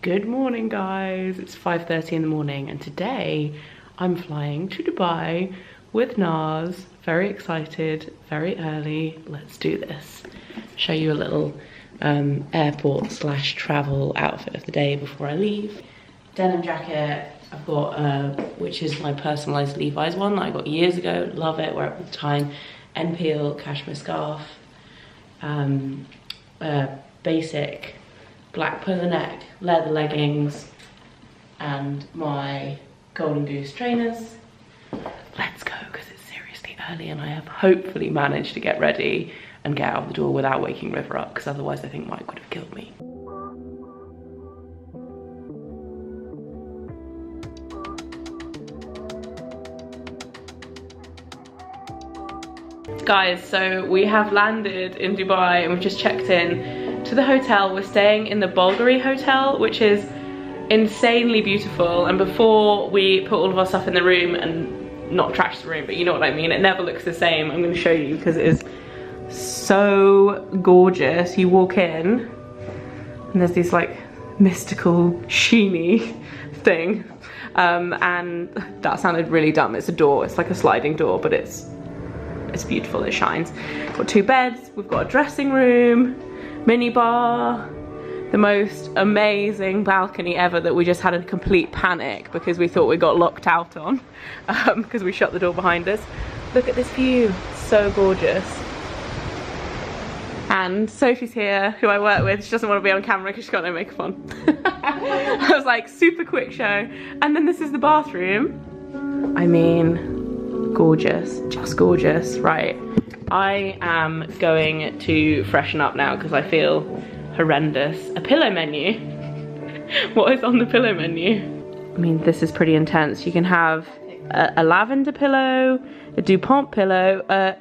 Good morning, guys. It's 5:30 in the morning and today I'm flying to Dubai with Nars. Very excited, very early. Let's do this. Show you a little airport / travel outfit of the day before I leave. Denim jacket I've got, which is my personalized Levi's one that I got years ago. Love it, wear it all the time. End peel, cashmere scarf, basic black polo neck, leather leggings, and my Golden Goose trainers. Let's go, because it's seriously early and I have hopefully managed to get ready and get out of the door without waking River up, because otherwise I think Mike would have killed me. Guys, so we have landed in Dubai and we've just checked in to the hotel. We're staying in the Bulgari Hotel, which is insanely beautiful, and before we put all of our stuff in the room, and not trash the room, but you know what I mean, it never looks the same. I'm going to show you because it is so gorgeous. You walk in and there's these like mystical sheeny thing, and that sounded really dumb. It's a door, it's like a sliding door, but it's beautiful, it shines. Got 2 beds, we've got a dressing room, mini bar, the most amazing balcony ever that we just had a complete panic because we thought we got locked out on because we shut the door behind us. Look at this view, so gorgeous. And Sophie's here, who I work with. She doesn't want to be on camera because she's got no makeup on. I was like, super quick show. And then this is the bathroom. I mean, gorgeous, just gorgeous. Right, I am going to freshen up now because I feel horrendous. A pillow menu. What is on the pillow menu? I mean, this is pretty intense. You can have a lavender pillow, a DuPont pillow,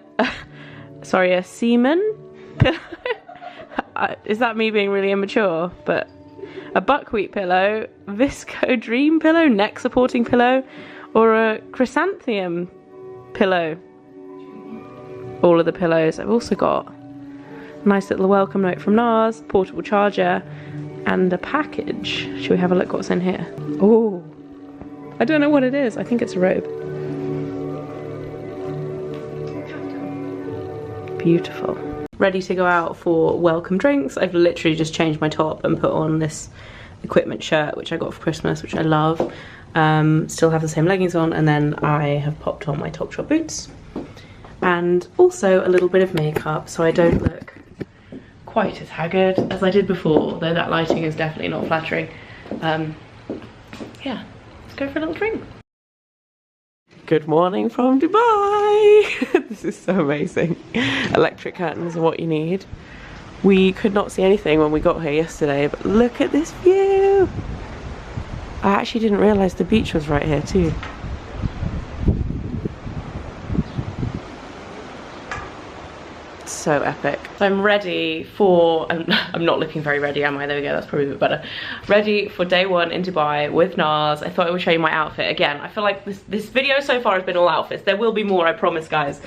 sorry, a Seaman pillow. Is that me being really immature? But a buckwheat pillow, Visco Dream pillow, neck supporting pillow, or a chrysanthemum pillow. All of the pillows. I've also got a nice little welcome note from Nars, portable charger, and a package. Should we have a look what's in here? Oh, I don't know what it is. I think it's a robe. Beautiful. Ready to go out for welcome drinks. I've literally just changed my top and put on this equipment shirt, which I got for Christmas, which I love. Still have the same leggings on, and then I have popped on my Topshop boots and also a little bit of makeup so I don't look quite as haggard as I did before, though that lighting is definitely not flattering. Yeah, let's go for a little drink. Good morning from Dubai. This is so amazing. Electric curtains are what you need. We could not see anything when we got here yesterday, but look at this view. I actually didn't realise the beach was right here too. So epic. So I'm ready for, I'm not looking very ready, am I? There we go, that's probably a bit better. Ready for day 1 in Dubai with Nars. I thought I would show you my outfit. Again, I feel like this video so far has been all outfits. There will be more, I promise, guys.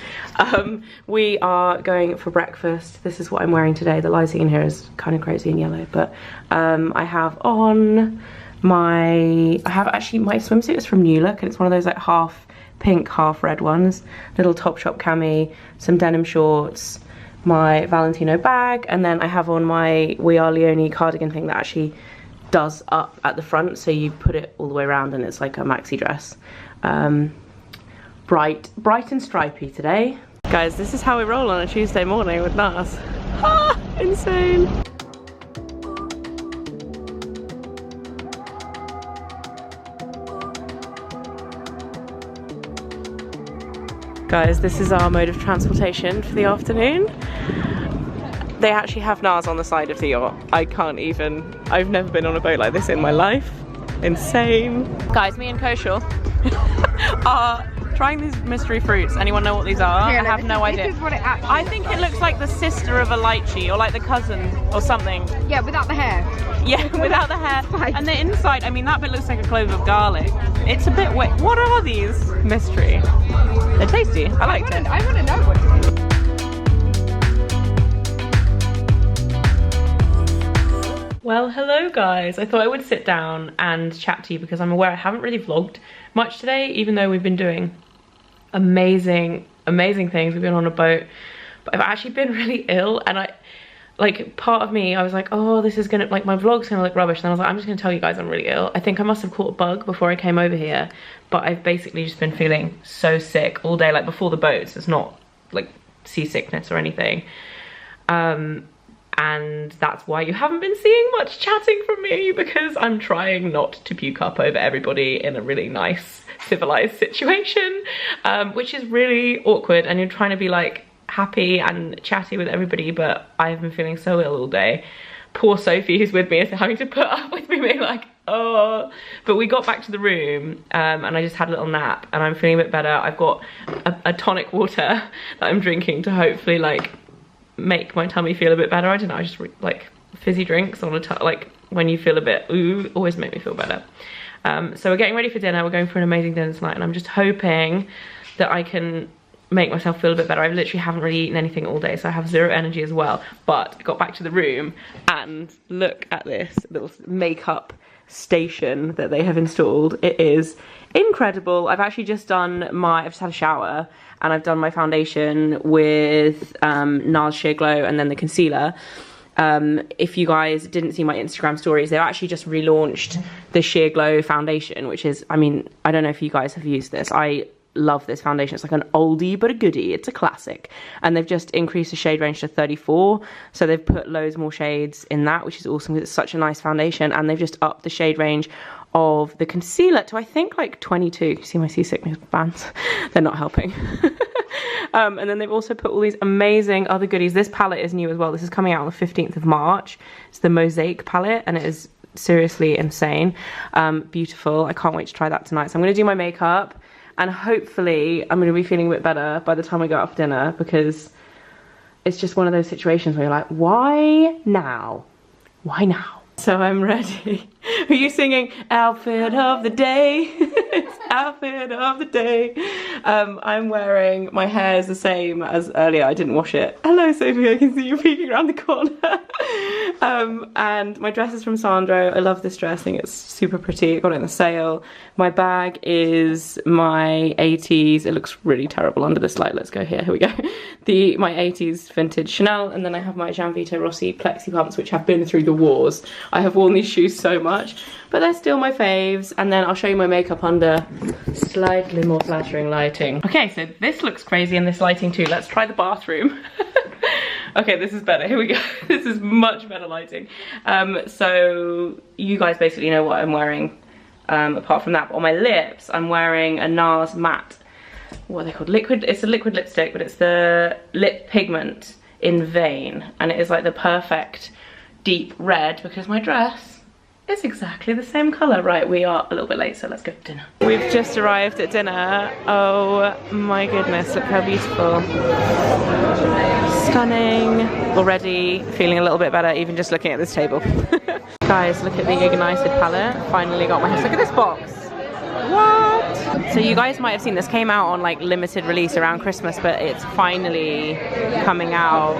We are going for breakfast. This is what I'm wearing today. The lighting in here is kind of crazy and yellow, but I have on my swimsuit is from New Look, and it's one of those like half pink, half red ones. Little Topshop cami, some denim shorts, my Valentino bag, and then I have on my We Are Leone cardigan thing that actually does up at the front, so you put it all the way around and it's like a maxi dress. Bright and stripy today. Guys, this is how we roll on a Tuesday morning with Nars. Ah, insane. Guys, this is our mode of transportation for the afternoon. They actually have Nars on the side of the yacht. I can't even, I've never been on a boat like this in my life. Insane. Guys, me and Koshal are trying these mystery fruits. Anyone know what these are? I have no idea. This is what it actually I think it looks like the sister of a lychee, or like the cousin or something. Yeah, without the hair. Yeah, without the hair. And the inside, I mean, that bit looks like a clove of garlic. It's a bit wet. What are these? Mystery. They're tasty. I liked it. I want to know what it is. Well, hello guys. I thought I would sit down and chat to you because I'm aware I haven't really vlogged much today, even though we've been doing amazing things. We've been on a boat, but I've actually been really ill, and like, part of me, I was like, oh, this is gonna, like, my vlog's gonna look rubbish. And I was like, I'm just gonna tell you guys I'm really ill. I think I must have caught a bug before I came over here, but I've basically just been feeling so sick all day, like before the boats. It's not like seasickness or anything. And that's why you haven't been seeing much chatting from me, because I'm trying not to puke up over everybody in a really nice, civilized situation, which is really awkward, and you're trying to be like happy and chatty with everybody, but I've been feeling so ill all day. Poor Sophie, who's with me, is having to put up with me being like, oh. But we got back to the room, and I just had a little nap, and I'm feeling a bit better. I've got a tonic water that I'm drinking to hopefully like make my tummy feel a bit better. I don't know, I just like fizzy drinks on like when you feel a bit ooh, always make me feel better. So we're getting ready for dinner. We're going for an amazing dinner tonight, and I'm just hoping that I can make myself feel a bit better. I literally haven't really eaten anything all day, so I have zero energy as well. But I got back to the room, and look at this little makeup station that they have installed. It is incredible. I've actually just done I've just had a shower, and I've done my foundation with NARS Sheer Glow and then the concealer. If you guys didn't see my Instagram stories, they've actually just relaunched the Sheer Glow foundation, which is, I mean, I don't know if you guys have used this. I love this foundation. It's like an oldie but a goodie. It's a classic, and they've just increased the shade range to 34, so they've put loads more shades in that, which is awesome because it's such a nice foundation. And they've just upped the shade range of the concealer to, I think, like 22. You see my seasickness bands? They're not helping. And then they've also put all these amazing other goodies. This palette is new as well. This is coming out on the 15th of March. It's the Mosaic palette, and it is seriously insane. Beautiful. I can't wait to try that tonight. So I'm going to do my makeup, and hopefully I'm going to be feeling a bit better by the time I go out for dinner, because it's just one of those situations where you're like, why now? Why now? So I'm ready. Are you singing outfit of the day? It's outfit of the day. I'm wearing, my hair is the same as earlier. I didn't wash it. Hello Sophie, I can see you peeking around the corner. And my dress is from Sandro. I love this dress. I think it's super pretty. I got it in the sale. My bag is my 80s. It looks really terrible under this light. Let's go here. Here we go. My 80s vintage Chanel, and then I have my Gianvito Rossi plexi pumps, which have been through the wars. I have worn these shoes so much, but they're still my faves. And then I'll show you my makeup under slightly more flattering lighting. Okay, so this looks crazy in this lighting too. Let's try the bathroom. Okay, this is better. Here we go. This is much better lighting. So you guys basically know what I'm wearing. Apart from that, but on my lips, I'm wearing a NARS matte. What are they called? Liquid. It's a liquid lipstick, but it's the lip pigment in Vein, and it is like the perfect deep red because my dress is exactly the same color. Right, we are a little bit late, so let's go to dinner. We've just arrived at dinner. Oh my goodness, look how beautiful. Stunning. Already feeling a little bit better even just looking at this table. Guys, look at the Ignited palette. Finally got my hands. Look at this box. What? So you guys might have seen this came out on like limited release around Christmas, but it's finally coming out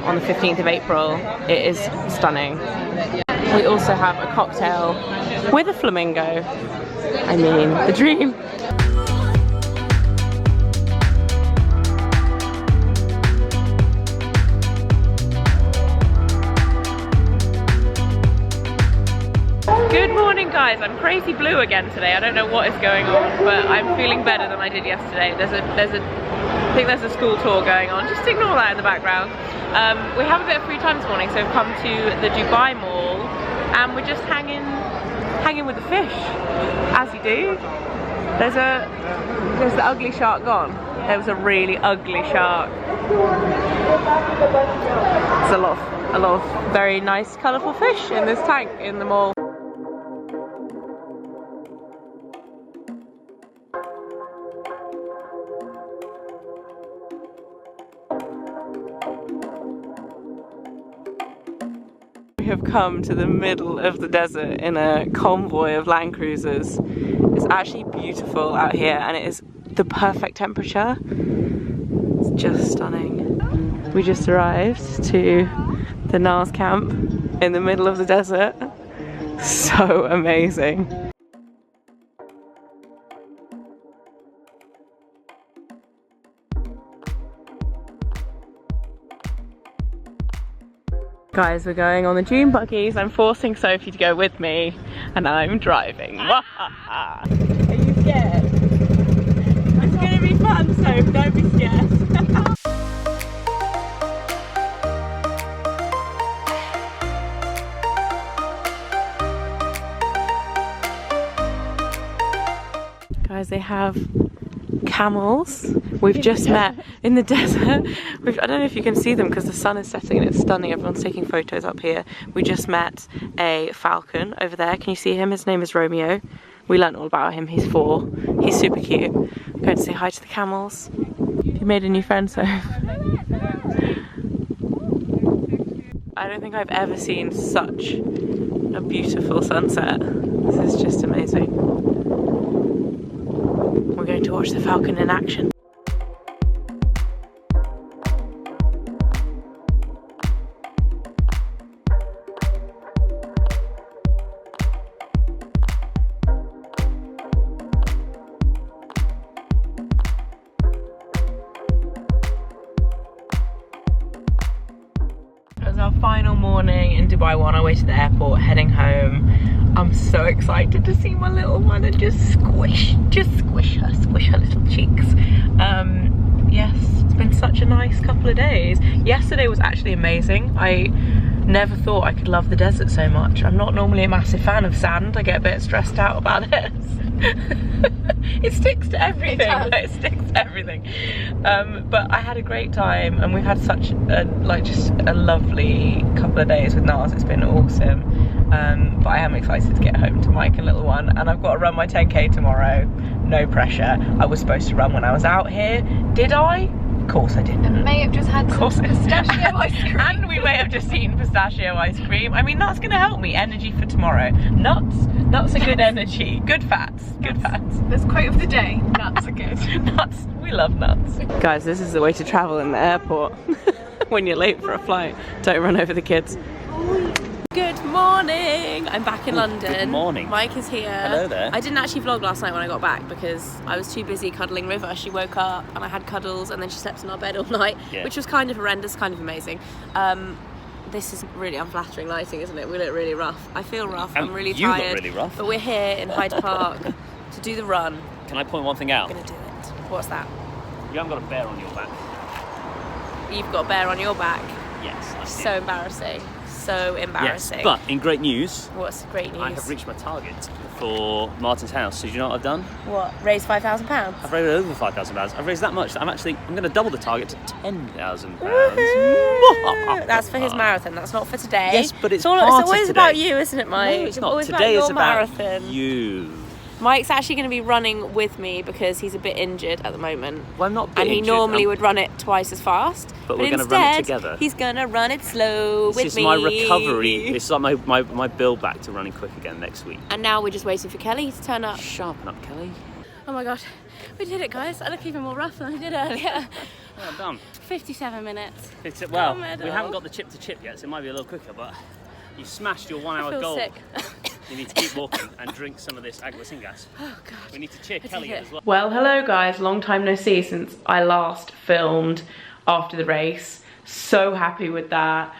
on the 15th of April. It is stunning. We also have a cocktail with a flamingo. I mean, the dream. Good morning guys, I'm crazy blue again today. I don't know what is going on, but I'm feeling better than I did yesterday. I think there's a school tour going on. Just ignore that in the background. We have a bit of free time this morning, so we've come to the Dubai Mall and we're just hanging with the fish, as you do. There's the ugly shark gone. There was a really ugly shark. There's a lot of very nice colourful fish in this tank in the mall. We have come to the middle of the desert in a convoy of Land Cruisers. It's actually beautiful out here and it is the perfect temperature. It's just stunning. We just arrived to the NARS camp in the middle of the desert. So amazing. Guys, we're going on the dune buggies. I'm forcing Sophie to go with me, and I'm driving. Are you scared? It's gonna be fun, Sophie, don't be scared. Guys, they have camels. We've just met in the desert. I don't know if you can see them because the sun is setting and it's stunning. Everyone's taking photos up here. We just met a falcon over there. Can you see him? His name is Romeo. We learnt all about him. He's 4. He's super cute. I'm going to say hi to the camels. You made a new friend, so. I don't think I've ever seen such a beautiful sunset. This is just amazing. We're going to watch the falcon in action. It was our final morning in Dubai. We're on our way to the airport, heading home. I'm so excited to see my little one and just squish her little cheeks. Yes, it's been such a nice couple of days. Yesterday was actually amazing. I never thought I could love the desert so much. I'm not normally a massive fan of sand. I get a bit stressed out about it. It sticks to everything. It sticks to everything. But I had a great time, and we've had such a just a lovely couple of days with Nars. It's been awesome. But I am excited to get home to Mike and little one, and I've got to run my 10k tomorrow. No pressure. I was supposed to run when I was out here. Did I? Of course I didn't. And may have just had some pistachio ice cream. And we may have just eaten pistachio ice cream. I mean, that's going to help me. Energy for tomorrow. Nuts are good energy. Good fats. Good fats. This quote of the day, nuts are good. Nuts. We love nuts. Guys, this is the way to travel in the airport. When you're late for a flight, don't run over the kids. Good morning! I'm back in London. Good morning. Mike is here. Hello there. I didn't actually vlog last night when I got back because I was too busy cuddling River. She woke up and I had cuddles, and then she slept in our bed all night, which was kind of horrendous, kind of amazing. This is really unflattering lighting, isn't it? We look really rough. I feel rough. I'm really tired. You look really rough. But we're here in Hyde Park to do the run. Can I point one thing out? We're gonna do it. What's that? You haven't got a bear on your back. You've got a bear on your back. Yes, I see. So embarrassing. So embarrassing. Yes, but in great news, what's great news? I have reached my target for Martin's house. So do you know what I've done? What? Raised £5,000? I've raised over £5,000. I've raised that much that I'm going to double the target to £10,000. That's for his marathon. That's not for today. Yes, but it's always about you, isn't it, Mike? No, it's not. Always Today about is about marathon. you. Mike's actually going to be running with me because he's a bit injured at the moment. Well, I'm not and he injured. normally would run it twice as fast. But we're going to run it together. He's going to run it slow with me. This is my recovery. It's like my build back to running quick again next week. And now we're just waiting for Kelly to turn up. Sharpen up, Kelly. Oh my god, we did it, guys. I look even more rough than I did earlier. Well done. 57 minutes. Well, we haven't got the chip to chip yet, so it might be a little quicker, but you smashed your 1 hour goal. Sick. You need to keep walking and drink some of this agua sin gas. Oh god. We need to cheer Kelly as well. Well, hello guys. Long time no see since I last filmed after the race. So happy with that.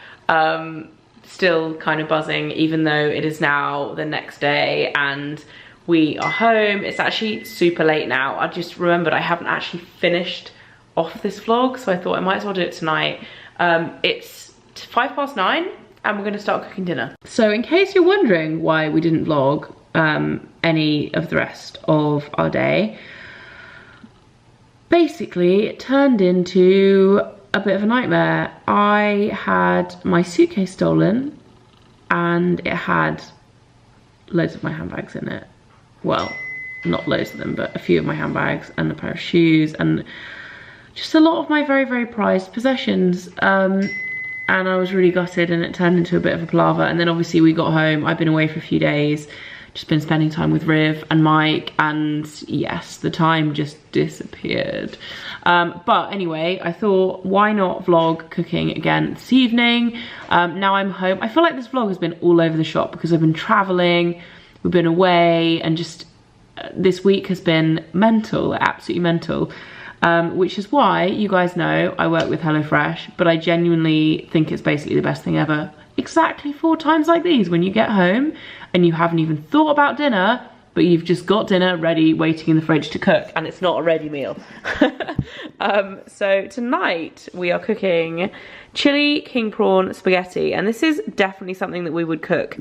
Still kind of buzzing, even though it is now the next day and we are home. It's actually super late now. I just remembered I haven't actually finished off this vlog, so I thought I might as well do it tonight. It's 9:05 and we're gonna start cooking dinner. So in case you're wondering why we didn't vlog any of the rest of our day, basically it turned into a bit of a nightmare. I had my suitcase stolen and it had loads of my handbags in it. Well, not loads of them, but a few of my handbags and a pair of shoes and just a lot of my very, very prized possessions. And I was really gutted and it turned into a bit of a palaver. And then obviously we got home. I've been away for a few days, just been spending time with Riv and Mike, and yes, the time just disappeared. But anyway, I thought, why not vlog cooking again this evening? Now I'm home. I feel like this vlog has been all over the shop because I've been traveling, we've been away, and just this week has been mental, absolutely mental. Which is why, you guys know, I work with HelloFresh, but I genuinely think it's basically the best thing ever. Exactly 4 times like these, when you get home and you haven't even thought about dinner, but you've just got dinner ready, waiting in the fridge to cook, and it's not a ready meal. So tonight we are cooking chili king prawn spaghetti, and this is definitely something that we would cook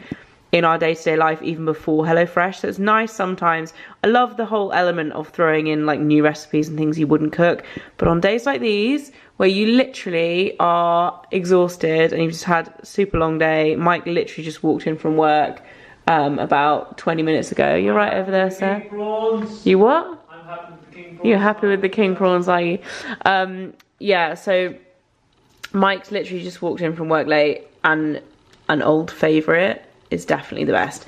in our day-to-day life even before HelloFresh, so it's nice sometimes. I love the whole element of throwing in like new recipes and things you wouldn't cook, but on days like these where you literally are exhausted and you've just had a super long day. Mike literally just walked in from work about 20 minutes ago. You're right over there, sir. King prawns. You what? I'm happy with the king prawns. You're happy with the king prawns, are you? Yeah, so Mike's literally just walked in from work late, and an old favourite is definitely the best.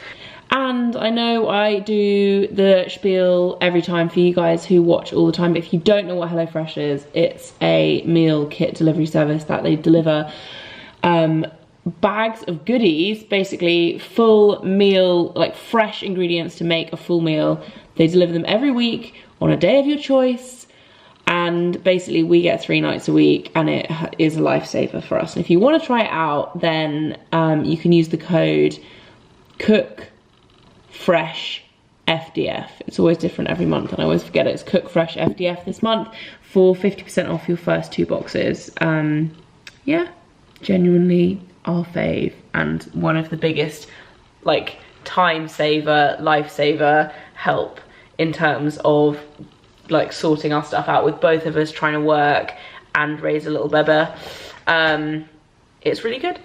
And I know I do the spiel every time for you guys who watch all the time, but if you don't know what HelloFresh is, it's a meal kit delivery service that they deliver bags of goodies, basically full meal, like fresh ingredients to make a full meal. They deliver them every week on a day of your choice, and basically we get 3 nights a week, and it is a lifesaver for us. And if you want to try it out, then you can use the code CookFreshFDF. It's always different every month, and I always forget it. It's CookFreshFDF this month for 50% off your first 2 boxes. Yeah, genuinely our fave, and one of the biggest like time saver, lifesaver help in terms of like sorting our stuff out with both of us trying to work and raise a little bebe. It's really good.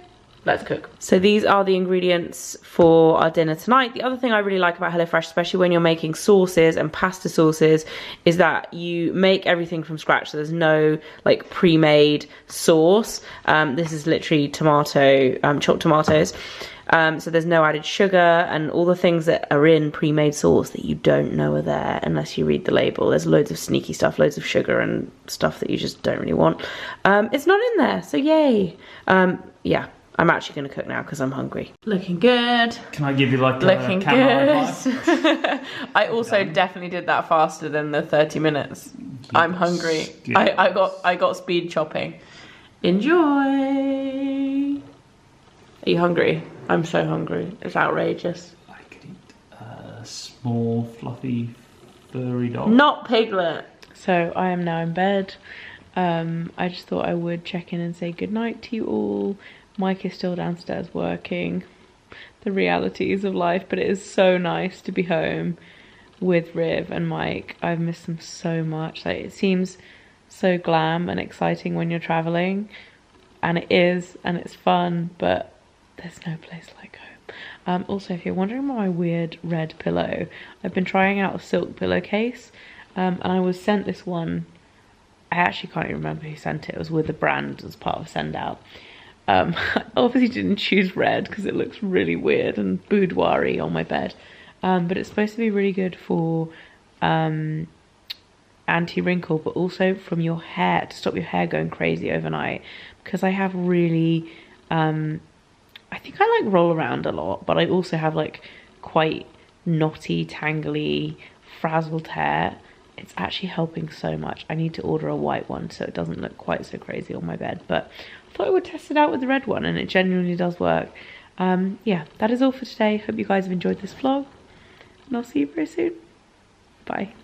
Let's cook. So these are the ingredients for our dinner tonight. The other thing I really like about HelloFresh, especially when you're making sauces and pasta sauces, is that you make everything from scratch. So there's no like pre-made sauce. This is literally tomato, chopped tomatoes. So there's no added sugar and all the things that are in pre-made sauce that you don't know are there unless you read the label. There's loads of sneaky stuff, loads of sugar and stuff that you just don't really want. It's not in there, so yay. Yeah. I'm actually going to cook now because I'm hungry. Looking good. Can I give you like looking a camera good? I also definitely did that faster than the 30 minutes. Yes. I'm hungry. Yes. I got speed chopping. Enjoy. Are you hungry? I'm so hungry. It's outrageous. I could eat a small, fluffy, furry dog. Not Piglet. So I am now in bed. I just thought I would check in and say goodnight to you all. Mike is still downstairs working. The realities of life, but it is so nice to be home with Riv and Mike. I've missed them so much. Like, it seems so glam and exciting when you're traveling, and it is, and it's fun, but there's no place like home. Also, if you're wondering about my weird red pillow, I've been trying out a silk pillowcase, and I was sent this one. I actually can't even remember who sent it. It was with a brand as part of a send out. I obviously didn't choose red because it looks really weird and boudoir-y on my bed, but it's supposed to be really good for anti-wrinkle, but also from your hair, to stop your hair going crazy overnight, because I have really I think I like roll around a lot, but I also have like quite knotty, tangly, frazzled hair. It's actually helping so much. I need to order a white one so it doesn't look quite so crazy on my bed, but I thought I would test it out with the red one, and it genuinely does work. Yeah, that is all for today. Hope you guys have enjoyed this vlog, and I'll see you very soon. Bye.